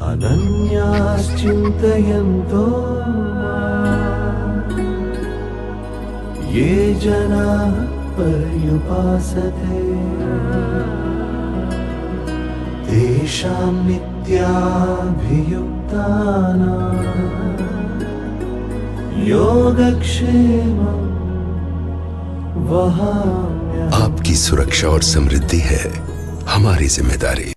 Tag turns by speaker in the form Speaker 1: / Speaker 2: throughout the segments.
Speaker 1: अनन्याश्चिन्तयन्तो माम्, ये जनाः पर्युपासते तेषां नित्याभियुक्तानां योगक्षेमं वहाम्यहम्।
Speaker 2: आपकी सुरक्षा और समृद्धि है हमारी जिम्मेदारी।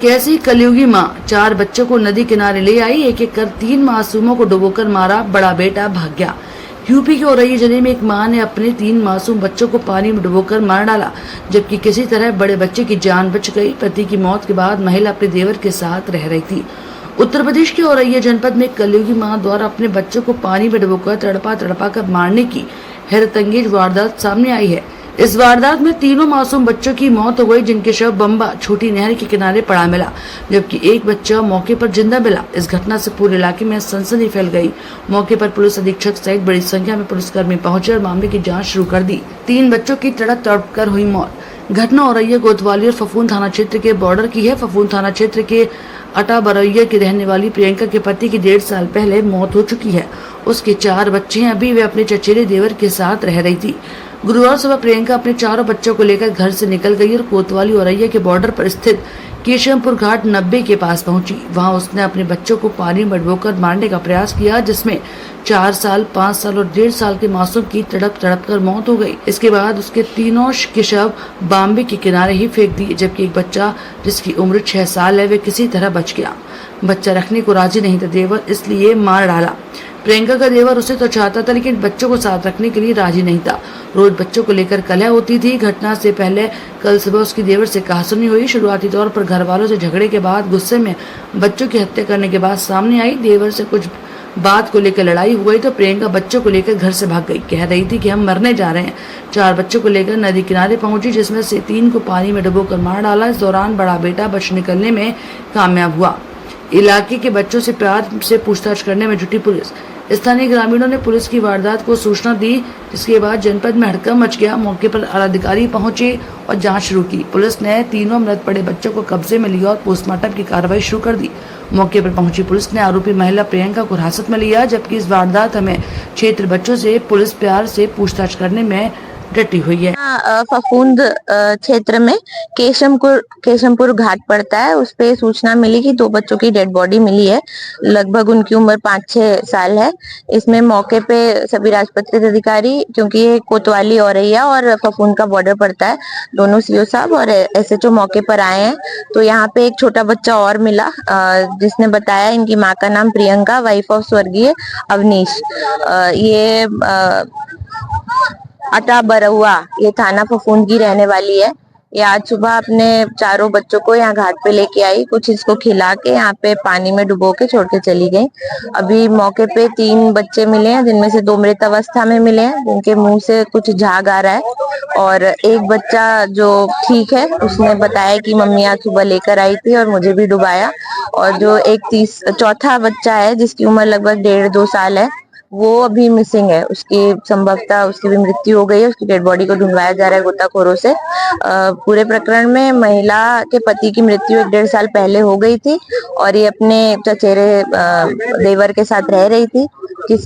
Speaker 3: कैसी कलयुगी माँ 4 बच्चों को नदी किनारे ले आई, एक एक कर 3 मासूमों को डुबोकर मारा, बड़ा बेटा भाग गया। यूपी के औरैया जिले में एक मां ने अपने 3 मासूम बच्चों को पानी में डुबोकर मार डाला, जबकि किसी तरह बड़े बच्चे की जान बच गई। पति की मौत के बाद महिला अपने देवर के साथ रह रही थी। उत्तर प्रदेश के औरैया जनपद में कलयुगी मां द्वारा अपने बच्चों को पानी में डुबोकर तड़पा कर मारने की हैरतअंगेज वारदात सामने आई है। इस वारदात में तीनों मासूम बच्चों की मौत हो गई, जिनके शव बम्बा छोटी नहर के किनारे पड़ा मिला, जबकि एक बच्चा मौके पर जिंदा मिला। इस घटना से पूरे इलाके में सनसनी फैल गई। मौके पर पुलिस अधीक्षक सहित बड़ी संख्या में पुलिसकर्मी पहुंचे और मामले की जांच शुरू कर दी। 3 बच्चों की तड़प कर हुई मौत। घटना औरैया कोतवाली और फफूंद थाना क्षेत्र के बॉर्डर की है। फफूंद थाना क्षेत्र के अटा बरौया की रहने वाली प्रियंका के पति की 1.5 साल पहले मौत हो चुकी है। उसके 4 बच्चे हैं। अभी वे अपने चचेरे देवर के साथ रह रही थी। गुरुवार सुबह प्रियंका अपने 4 बच्चों को लेकर घर से निकल गई और कोतवाली औरैया के बॉर्डर पर स्थित केशमपुर घाट 90 के पास पहुंची। वहां उसने अपने बच्चों को पानी में डुबोकर मारने का प्रयास किया, जिसमें 4 साल, 5 साल और 1.5 साल के मासूम की तड़प कर मौत हो गई। इसके बाद उसके तीनों के शव बाम्बे के किनारे ही फेंक दिए, जबकि एक बच्चा जिसकी उम्र 6 साल है वे किसी तरह बच गया। बच्चा रखने को राजी नहीं था देवर, इसलिए मार डाला। प्रियंका का देवर उसे तो चाहता था, लेकिन बच्चों को साथ रखने के लिए राजी नहीं था। रोज बच्चों को लेकर कलह होती थी। घटना से पहले कल सुबह उसकी देवर से कहासुनी हुई। शुरुआती तौर पर घर वालों से झगड़े के बाद गुस्से में बच्चों की हत्या करने के बाद सामने आई। देवर से कुछ बात को लेकर लड़ाई हो गई तो प्रियंका बच्चों को लेकर घर से भाग गई। कह रही थी कि हम मरने जा रहे हैं। 4 बच्चों को लेकर नदी किनारे पहुंची, जिसमें से 3 को पानी में डुबोकर मार डाला। इस दौरान बड़ा बेटा बच निकलने में कामयाब हुआ। इलाके के बच्चों से प्यार से पूछताछ करने में जुटी पुलिस। स्थानीय ग्रामीणों ने पुलिस की वारदात को सूचना दी, जिसके बाद जनपद में हड़कंप मच गया। मौके पर अधिकारी पहुंचे और जांच शुरू की। पुलिस ने तीनों मृत पड़े बच्चों को कब्जे में लिया और पोस्टमार्टम की कार्रवाई शुरू कर दी। मौके पर पहुंची पुलिस ने आरोपी महिला प्रियंका को हिरासत में लिया, जबकि इस वारदात में क्षेत्र बच्चों से पुलिस प्यार से पूछताछ करने में डटी हुई है।
Speaker 4: फफूंद क्षेत्र में केशमपुर घाट पड़ता है। उस पे सूचना मिली कि 2 बच्चों की डेड बॉडी मिली है। लगभग उनकी उम्र 5-6 साल है। इसमें मौके पे सभी राजपत्रित अधिकारी, क्योंकि ये कोतवाली औरैया और फफूंद का बॉर्डर पड़ता है, दोनों सीओ साहब और एसएचओ मौके पर आए हैं। तो यहाँ पे एक छोटा बच्चा और मिला, जिसने बताया इनकी माँ का नाम प्रियंका, वाइफ ऑफ स्वर्गीय अवनीश। ये अटा बरौआ, ये थाना फफूंद की रहने वाली है। ये आज सुबह अपने 4 बच्चों को यहाँ घाट पे लेके आई, कुछ इसको खिला के यहाँ पे पानी में डुबो के छोड़ के चली गई। अभी मौके पे 3 बच्चे मिले हैं, जिनमें से 2 मृत अवस्था में मिले हैं, जिनके मुंह से कुछ झाग आ रहा है, और एक बच्चा जो ठीक है उसने बताया कि मम्मी आज सुबह लेकर आई थी और मुझे भी डुबाया। और जो एक चौथा बच्चा है जिसकी उम्र लगभग 1.5-2 साल है, वो अभी मिसिंग है। उसकी संभवतः उसकी भी मृत्यु हो गई है। उसकी डेड बॉडी को ढूंढवाया जा रहा है गोताखोरों से। पूरे प्रकरण में महिला के पति की मृत्यु 1.5 साल पहले हो गई थी और ये अपने चचेरे देवर के साथ रह रही थी। किस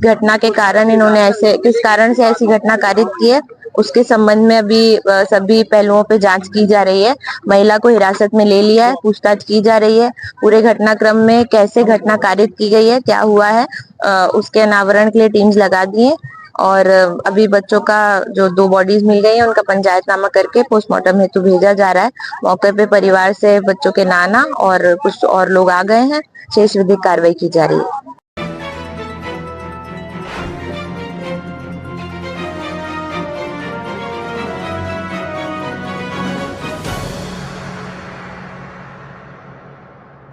Speaker 4: कारण से ऐसी घटना कारित की है, उसके संबंध में अभी सभी पहलुओं पे जांच की जा रही है। महिला को हिरासत में ले लिया है, पूछताछ की जा रही है। पूरे घटनाक्रम में कैसे घटना कारित की गई है, क्या हुआ है, उसके अनावरण के लिए टीम्स लगा दी है। और अभी बच्चों का जो 2 बॉडीज मिल गई है, उनका पंचायतनामा करके पोस्टमार्टम हेतु भेजा जा रहा है। मौके पे परिवार से बच्चों के नाना और कुछ और लोग आ गए हैं। शेष विधिक कार्रवाई की जा रही है।